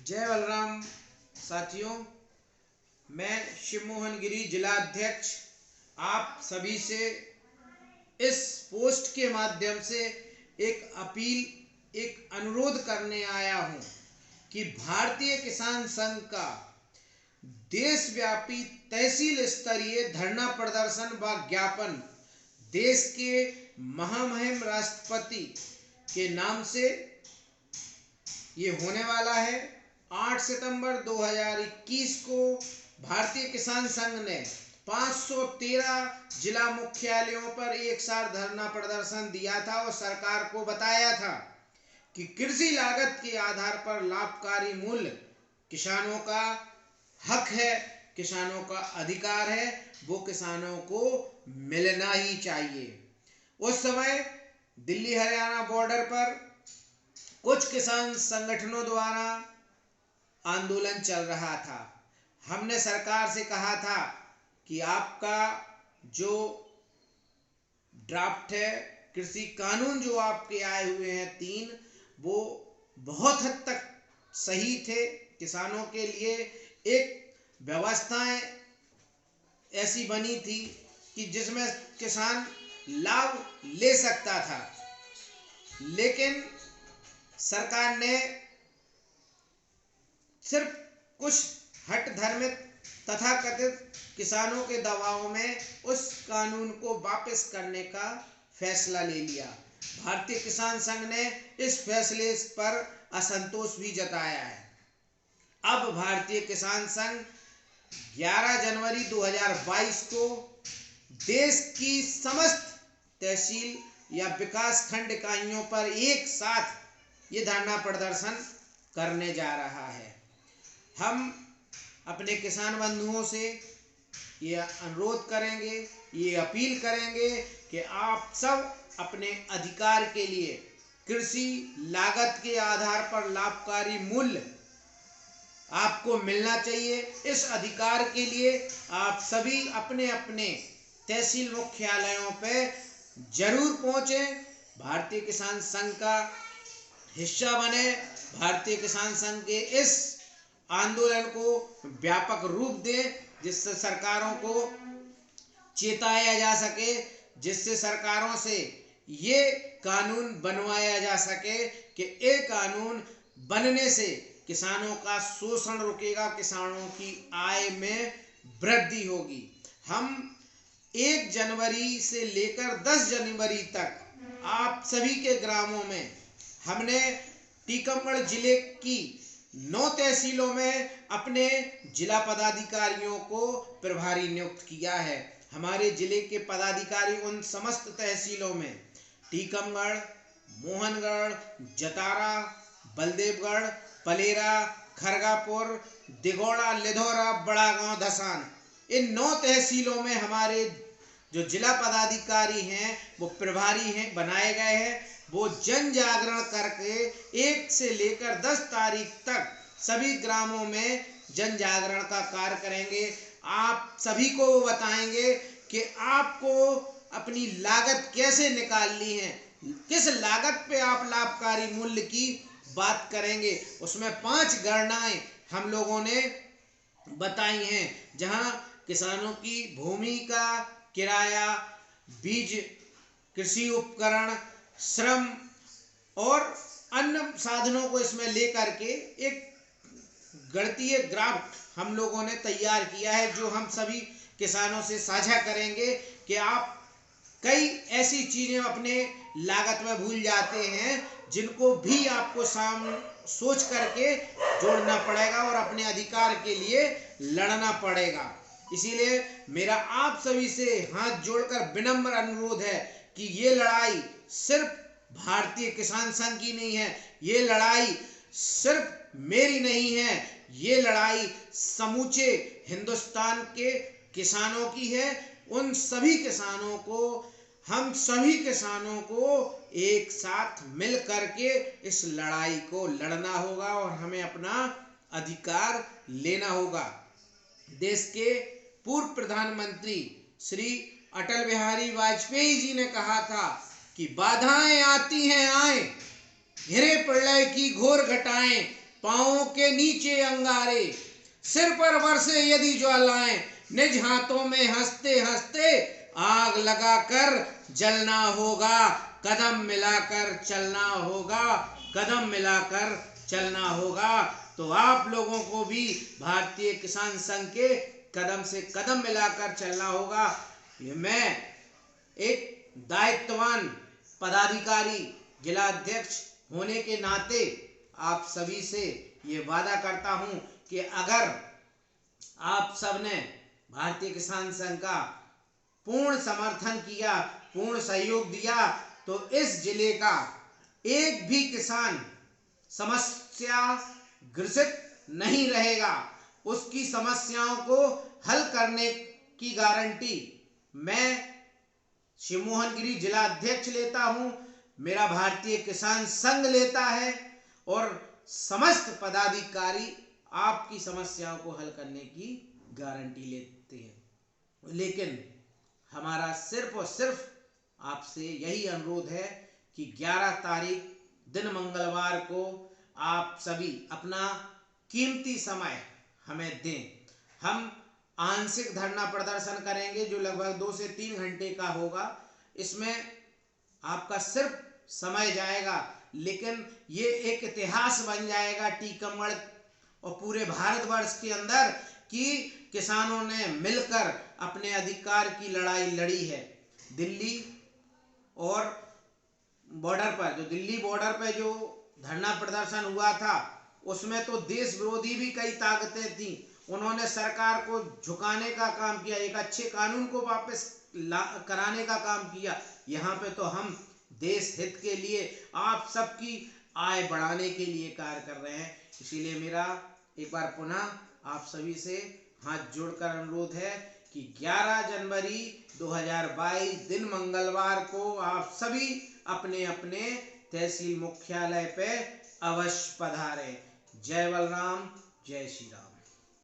जय बलराम साथियों, मैं शिव मोहन गिरी जिला अध्यक्ष आप सभी से इस पोस्ट के माध्यम से एक अपील, एक अनुरोध करने आया हूं कि भारतीय किसान संघ का देशव्यापी तहसील स्तरीय धरना प्रदर्शन व ज्ञापन देश के महामहिम राष्ट्रपति के नाम से ये होने वाला है। 8 सितंबर 2021 को भारतीय किसान संघ ने 513 जिला मुख्यालयों पर एक साथ धरना प्रदर्शन दिया था और सरकार को बताया था कि कृषि लागत के आधार पर लाभकारी मूल्य किसानों का हक है, किसानों का अधिकार है, वो किसानों को मिलना ही चाहिए। उस समय दिल्ली हरियाणा बॉर्डर पर कुछ किसान संगठनों द्वारा आंदोलन चल रहा था। हमने सरकार से कहा था कि आपका जो ड्राफ्ट है, कृषि कानून जो आपके आए हुए हैं 3, वो बहुत हद तक सही थे। किसानों के लिए एक व्यवस्थाएं ऐसी बनी थी कि जिसमें किसान लाभ ले सकता था, लेकिन सरकार ने सिर्फ कुछ हठधर्मित तथाकथित किसानों के दबाव में उस कानून को वापस करने का फैसला ले लिया। भारतीय किसान संघ ने इस फैसले पर असंतोष भी जताया है। अब भारतीय किसान संघ 11 जनवरी 2022 को देश की समस्त तहसील या विकास खंड इकाइयों पर एक साथ ये धरना प्रदर्शन करने जा रहा है। हम अपने किसान बंधुओं से ये अनुरोध करेंगे, ये अपील करेंगे कि आप सब अपने अधिकार के लिए कृषि लागत के आधार पर लाभकारी मूल्य आपको मिलना चाहिए। इस अधिकार के लिए आप सभी अपने अपने तहसील मुख्यालयों पे जरूर पहुंचें, भारतीय किसान संघ का हिस्सा बने, भारतीय किसान संघ के इस आंदोलन को व्यापक रूप दें, जिससे सरकारों को चेताया जा सके, जिससे सरकारों से ये कानून बनवाया जा सके कि ये कानून बनने से किसानों का शोषण रुकेगा, किसानों की आय में वृद्धि होगी। हम 1 जनवरी से लेकर 10 जनवरी तक आप सभी के ग्रामों में हमने टीकमगढ़ जिले की 9 तहसीलों में अपने जिला पदाधिकारियों को प्रभारी नियुक्त किया है। हमारे जिले के पदाधिकारी उन समस्त तहसीलों में टीकमगढ़, मोहनगढ़, जतारा, बलदेवगढ़, पलेरा, खरगापुर, दिगोड़ा, लिधौरा, बड़ा गांव, धसान, इन 9 तहसीलों में हमारे जो जिला पदाधिकारी हैं वो प्रभारी हैं, बनाए गए हैं। वो जन जागरण करके 1 से लेकर 10 तारीख तक सभी ग्रामों में जन जागरण का कार्य करेंगे। आप सभी को वो बताएंगे कि आपको अपनी लागत कैसे निकालनी है, किस लागत पे आप लाभकारी मूल्य की बात करेंगे। उसमें 5 गणनाएं हम लोगों ने बताई हैं, जहां किसानों की भूमि का किराया, बीज, कृषि उपकरण, श्रम और अन्य साधनों को इसमें लेकर के एक गणितीय ग्राफ हम लोगों ने तैयार किया है, जो हम सभी किसानों से साझा करेंगे कि आप कई ऐसी चीजें अपने लागत में भूल जाते हैं, जिनको भी आपको सोच करके जोड़ना पड़ेगा और अपने अधिकार के लिए लड़ना पड़ेगा। इसीलिए मेरा आप सभी से हाथ जोड़कर विनम्र अनुरोध है कि ये लड़ाई सिर्फ भारतीय किसान संघ की नहीं है, ये लड़ाई सिर्फ मेरी नहीं है, ये लड़ाई समूचे हिंदुस्तान के किसानों की है। उन सभी किसानों को, हम सभी किसानों को एक साथ मिल करके इस लड़ाई को लड़ना होगा और हमें अपना अधिकार लेना होगा। देश के पूर्व प्रधानमंत्री श्री अटल बिहारी वाजपेयी जी ने कहा था कि बाधाएं आती हैं आए, घिरे प्रलय की घोर घटाएं, पांवों के नीचे अंगारे, सिर पर बरसे यदि ज्वालाएं, निज हाथों में हंसते हंसते आग लगाकर जलना होगा, कदम मिलाकर चलना होगा, कदम मिलाकर चलना होगा। तो आप लोगों को भी भारतीय किसान संघ के कदम से कदम मिलाकर चलना होगा। मैं एक दायित्ववान पदाधिकारी, जिला अध्यक्ष होने के नाते आप सभी से ये वादा करता हूं कि अगर आप सबने भारतीय किसान संघ का पूर्ण समर्थन किया, पूर्ण सहयोग दिया, तो इस जिले का एक भी किसान समस्या ग्रसित नहीं रहेगा। उसकी समस्याओं को हल करने की गारंटी मैं शिव मोहन गिरी जिला अध्यक्ष लेता हूं, मेरा भारतीय किसान संघ लेता है और समस्त पदाधिकारी आपकी समस्याओं को हल करने की गारंटी लेते हैं। लेकिन हमारा सिर्फ और सिर्फ आपसे यही अनुरोध है कि 11 तारीख दिन मंगलवार को आप सभी अपना कीमती समय हमें दें। हम आंशिक धरना प्रदर्शन करेंगे जो लगभग 2 से 3 घंटे का होगा। इसमें आपका सिर्फ समय जाएगा, लेकिन ये एक इतिहास बन जाएगा टीकमगढ़ और पूरे भारतवर्ष के अंदर कि किसानों ने मिलकर अपने अधिकार की लड़ाई लड़ी है। दिल्ली और बॉर्डर पर दिल्ली बॉर्डर पर जो धरना प्रदर्शन हुआ था, उसमें तो देश विरोधी भी कई ताकतें थीं। उन्होंने सरकार को झुकाने का काम किया, एक अच्छे कानून को वापस कराने का काम किया। यहाँ पे तो हम देश हित के लिए, आप सबकी आय बढ़ाने के लिए कार्य कर रहे हैं। इसीलिए मेरा एक बार पुनः आप सभी से हाथ जोड़कर अनुरोध है कि 11 जनवरी 2022 दिन मंगलवार को आप सभी अपने अपने तहसील मुख्यालय पे अवश्य पधारें। जय बलराम, जय श्री राम।